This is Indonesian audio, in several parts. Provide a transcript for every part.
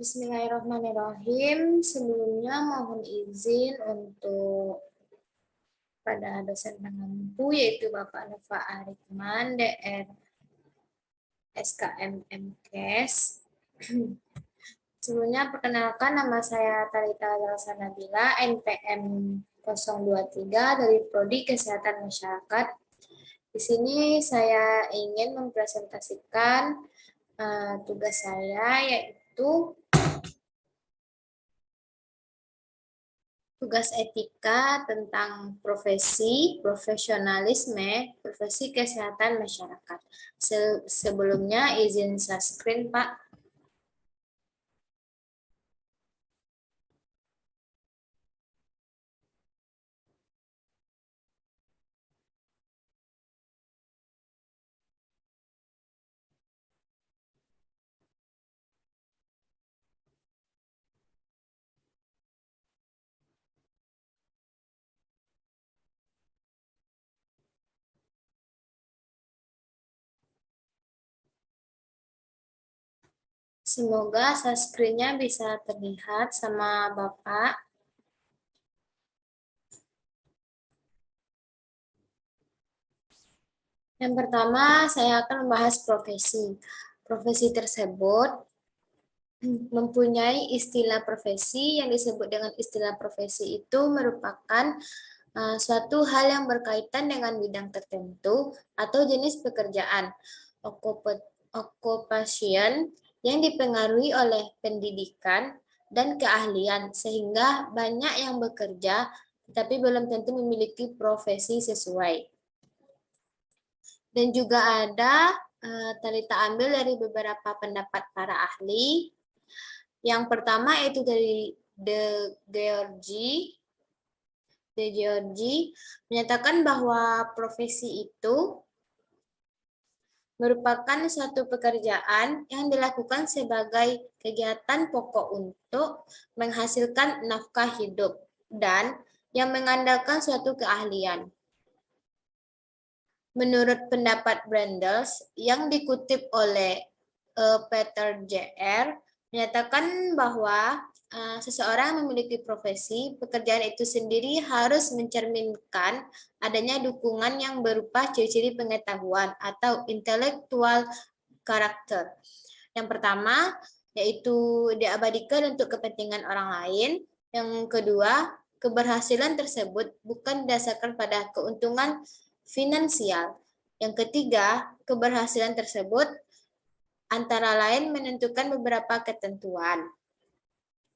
Bismillahirrahmanirrahim. Sebelumnya mohon izin untuk pada dosen pengampu yaitu Bapak Nova Arikman, DR SKM MKes. Sebelumnya perkenalkan, nama saya Talita Zalsa Nabila, NPM 023 dari Prodi Kesehatan Masyarakat. Di sini saya ingin mempresentasikan tugas saya, yaitu tugas etika tentang profesionalisme, profesi kesehatan masyarakat. Sebelumnya izin share screen, Pak. Semoga share screen-nya bisa terlihat sama Bapak. Yang pertama, saya akan membahas profesi. Profesi tersebut mempunyai istilah profesi. Yang disebut dengan istilah profesi itu merupakan suatu hal yang berkaitan dengan bidang tertentu atau jenis pekerjaan, occupation, yang dipengaruhi oleh pendidikan dan keahlian, sehingga banyak yang bekerja tetapi belum tentu memiliki profesi sesuai. Dan juga ada Talita ambil dari beberapa pendapat para ahli. Yang pertama yaitu dari De Giorgi menyatakan bahwa profesi itu merupakan suatu pekerjaan yang dilakukan sebagai kegiatan pokok untuk menghasilkan nafkah hidup dan yang mengandalkan suatu keahlian. Menurut pendapat Brandels yang dikutip oleh Peter Jr. menyatakan bahwa seseorang memiliki profesi, pekerjaan itu sendiri harus mencerminkan adanya dukungan yang berupa ciri-ciri pengetahuan atau intellectual karakter. Yang pertama, yaitu diabadikan untuk kepentingan orang lain. Yang kedua, keberhasilan tersebut bukan didasarkan pada keuntungan finansial. Yang ketiga, keberhasilan tersebut antara lain menentukan beberapa ketentuan,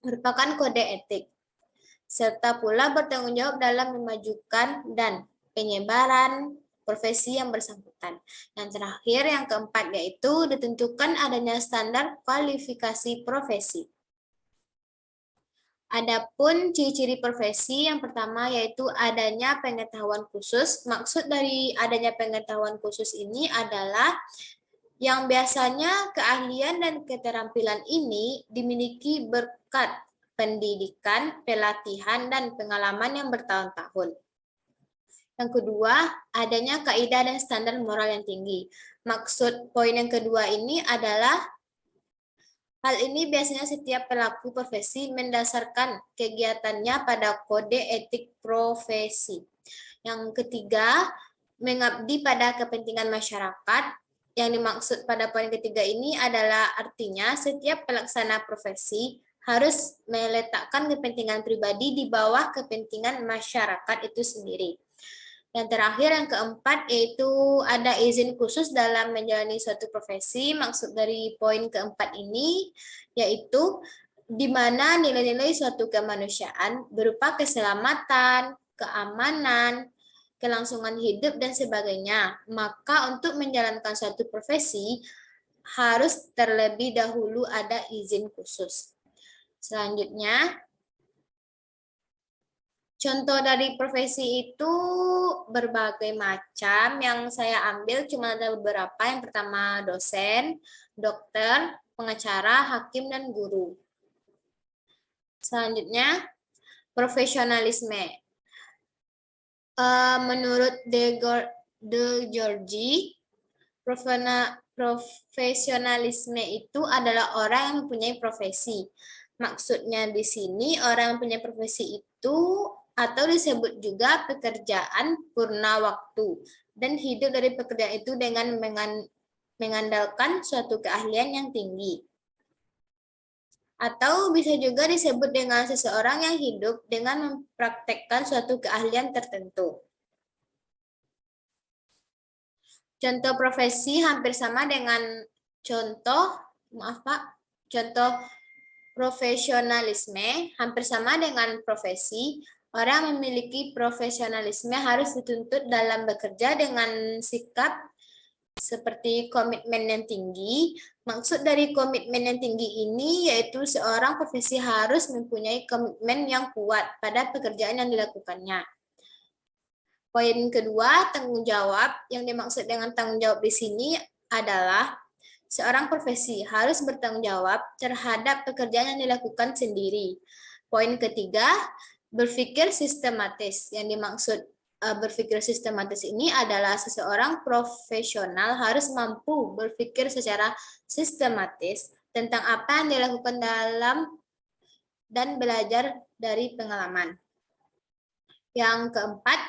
merupakan kode etik, serta pula bertanggung jawab dalam memajukan dan penyebaran profesi yang bersangkutan. Yang terakhir, yang keempat, yaitu ditentukan adanya standar kualifikasi profesi. Adapun ciri-ciri profesi yang pertama yaitu adanya pengetahuan khusus. Maksud dari adanya pengetahuan khusus ini adalah yang biasanya keahlian dan keterampilan ini dimiliki berkat pendidikan, pelatihan, dan pengalaman yang bertahun-tahun. Yang kedua, adanya kaidah dan standar moral yang tinggi. Maksud poin yang kedua ini adalah hal ini biasanya setiap pelaku profesi mendasarkan kegiatannya pada kode etik profesi. Yang ketiga, mengabdi pada kepentingan masyarakat. Yang dimaksud pada poin ketiga ini adalah artinya setiap pelaksana profesi harus meletakkan kepentingan pribadi di bawah kepentingan masyarakat itu sendiri. Yang terakhir, yang keempat, yaitu ada izin khusus dalam menjalani suatu profesi. Maksud dari poin keempat ini, yaitu di mana nilai-nilai suatu kemanusiaan berupa keselamatan, keamanan, kelangsungan hidup, dan sebagainya. Maka untuk menjalankan suatu profesi, harus terlebih dahulu ada izin khusus. Selanjutnya, contoh dari profesi itu berbagai macam. Yang saya ambil cuma ada beberapa. Yang pertama dosen, dokter, pengacara, hakim, dan guru. Selanjutnya, profesionalisme. Menurut De Giorgi, Profesionalisme itu adalah orang yang mempunyai profesi. Maksudnya di sini orang yang punya profesi itu atau disebut juga pekerjaan purna waktu dan hidup dari pekerjaan itu dengan mengandalkan suatu keahlian yang tinggi. Atau bisa juga disebut dengan seseorang yang hidup dengan mempraktekkan suatu keahlian tertentu. Contoh profesi hampir sama dengan contoh, maaf Pak, contoh profesionalisme hampir sama dengan profesi. Orang memiliki profesionalisme harus dituntut dalam bekerja dengan sikap seperti komitmen yang tinggi. Maksud dari komitmen yang tinggi ini yaitu seorang profesi harus mempunyai komitmen yang kuat pada pekerjaan yang dilakukannya. Poin kedua, tanggung jawab. Yang dimaksud dengan tanggung jawab di sini adalah seorang profesi harus bertanggung jawab terhadap pekerjaan yang dilakukan sendiri. Poin ketiga, berpikir sistematis. Yang dimaksud berpikir sistematis ini adalah seseorang profesional harus mampu berpikir secara sistematis tentang apa yang dilakukan dalam dan belajar dari pengalaman. Yang keempat,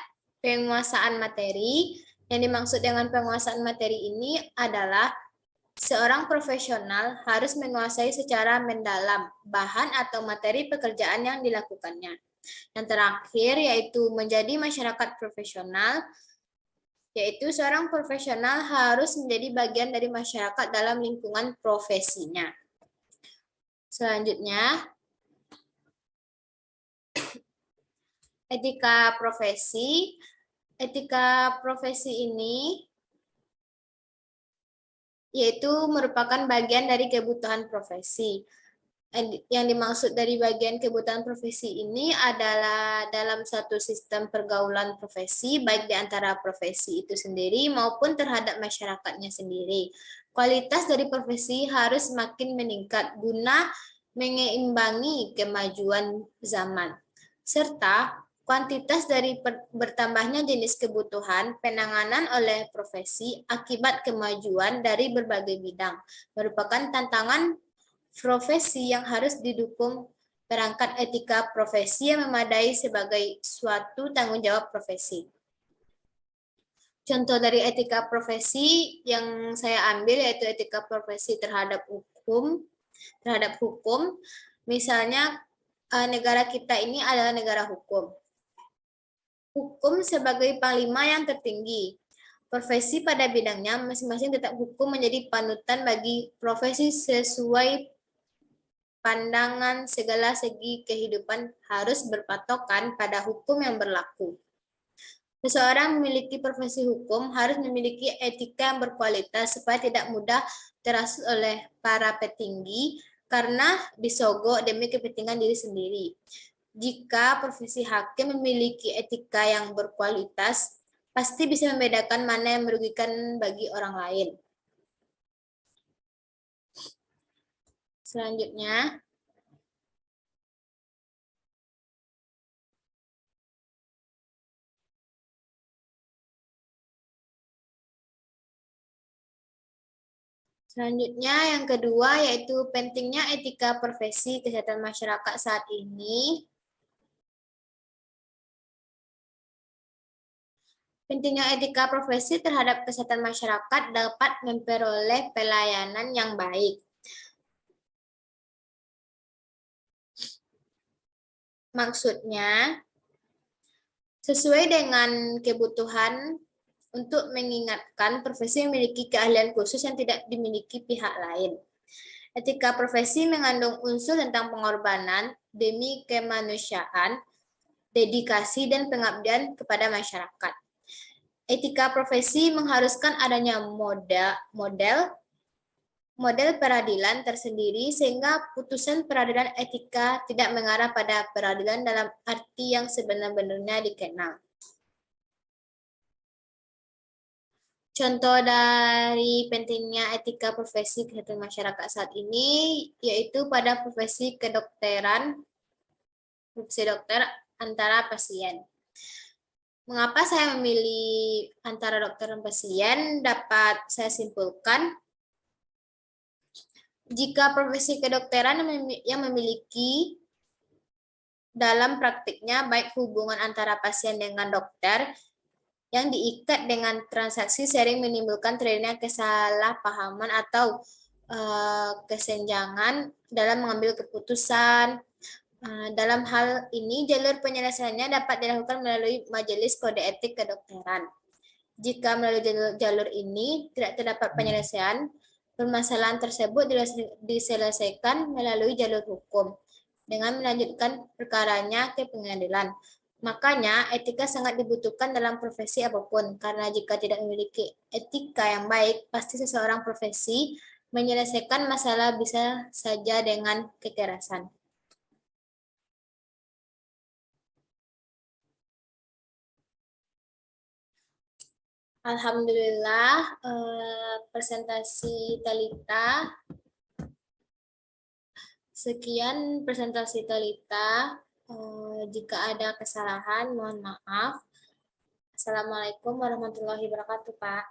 penguasaan materi. Yang dimaksud dengan penguasaan materi ini adalah seorang profesional harus menguasai secara mendalam bahan atau materi pekerjaan yang dilakukannya. Yang terakhir yaitu menjadi masyarakat profesional, yaitu seorang profesional harus menjadi bagian dari masyarakat dalam lingkungan profesinya. Selanjutnya, etika profesi. Etika profesi ini yaitu merupakan bagian dari kebutuhan profesi. Yang dimaksud dari bagian kebutuhan profesi ini adalah dalam satu sistem pergaulan profesi, baik di antara profesi itu sendiri maupun terhadap masyarakatnya sendiri. Kualitas dari profesi harus semakin meningkat guna menyeimbangi kemajuan zaman, serta kuantitas dari bertambahnya jenis kebutuhan penanganan oleh profesi akibat kemajuan dari berbagai bidang merupakan tantangan profesi yang harus didukung perangkat etika profesi yang memadai sebagai suatu tanggung jawab profesi. Contoh dari etika profesi yang saya ambil yaitu etika profesi terhadap hukum. Misalnya negara kita ini adalah negara hukum. Hukum sebagai panglima yang tertinggi. Profesi pada bidangnya masing-masing tetap hukum menjadi panutan bagi profesi sesuai pandangan segala segi kehidupan harus berpatokan pada hukum yang berlaku. Seseorang memiliki profesi hukum harus memiliki etika yang berkualitas supaya tidak mudah terasut oleh para petinggi karena disogok demi kepentingan diri sendiri. Jika profesi hakim memiliki etika yang berkualitas, pasti bisa membedakan mana yang merugikan bagi orang lain. Selanjutnya, yang kedua yaitu pentingnya etika profesi kesehatan masyarakat saat ini. Pentingnya etika profesi terhadap kesehatan masyarakat dapat memperoleh pelayanan yang baik. Maksudnya, sesuai dengan kebutuhan untuk mengingatkan profesi memiliki keahlian khusus yang tidak dimiliki pihak lain. Etika profesi mengandung unsur tentang pengorbanan demi kemanusiaan, dedikasi, dan pengabdian kepada masyarakat. Etika profesi mengharuskan adanya model peradilan tersendiri sehingga putusan peradilan etika tidak mengarah pada peradilan dalam arti yang sebenar-benarnya dikenal. Contoh dari pentingnya etika profesi kesehatan masyarakat saat ini yaitu pada profesi kedokteran, profesi dokter antara pasien. Mengapa saya memilih antara dokter dan pasien? Dapat saya simpulkan Jika profesi kedokteran yang memiliki dalam praktiknya baik hubungan antara pasien dengan dokter yang diikat dengan transaksi sering menimbulkan terjadinya kesalahpahaman atau kesenjangan dalam mengambil keputusan. Dalam hal ini, jalur penyelesaiannya dapat dilakukan melalui Majelis Kode Etik Kedokteran. Jika melalui jalur ini tidak terdapat penyelesaian, permasalahan tersebut diselesaikan melalui jalur hukum dengan melanjutkan perkaranya ke pengadilan. Makanya, etika sangat dibutuhkan dalam profesi apapun, karena jika tidak memiliki etika yang baik, pasti seseorang profesi menyelesaikan masalah bisa saja dengan kekerasan. Alhamdulillah, presentasi Talita. Sekian presentasi Talita. Jika ada kesalahan, mohon maaf. Assalamualaikum warahmatullahi wabarakatuh, Pak.